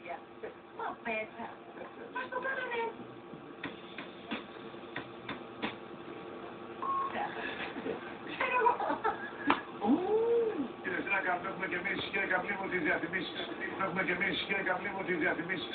Silvia. Aspetta. Ma come non è? Κύριε Σράκα, έχουμε και εμείς κύριε Καπλήμο τις διαφημίσεις. Έχουμε και εμείς κύριε Καπλήμο τις διαφημίσεις.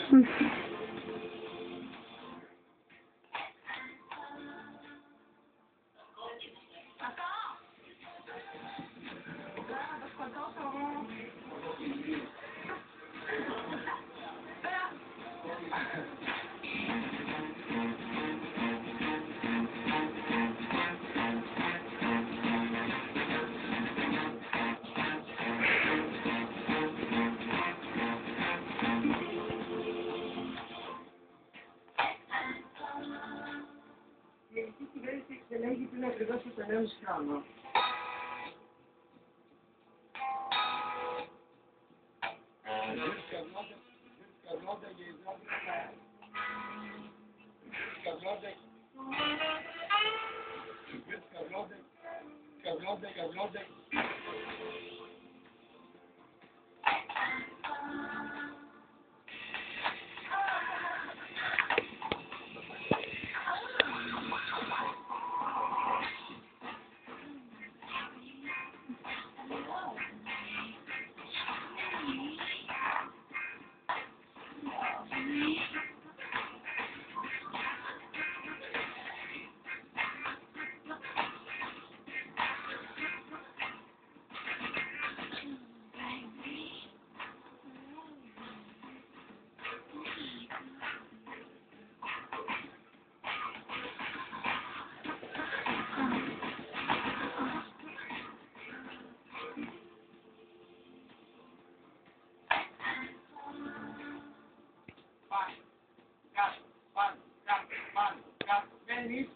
Η ελληνική κυβέρνηση εξελέγει πριν ακριβώς από 1,5 χρόνο.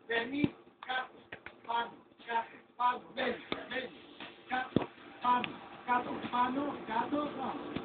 Μπαίνει, κάτω, πάνω, κάτω, πάνω, μπαίνει, κάτω, πάνω, κάτω, πάνω, κάτω, πάνω.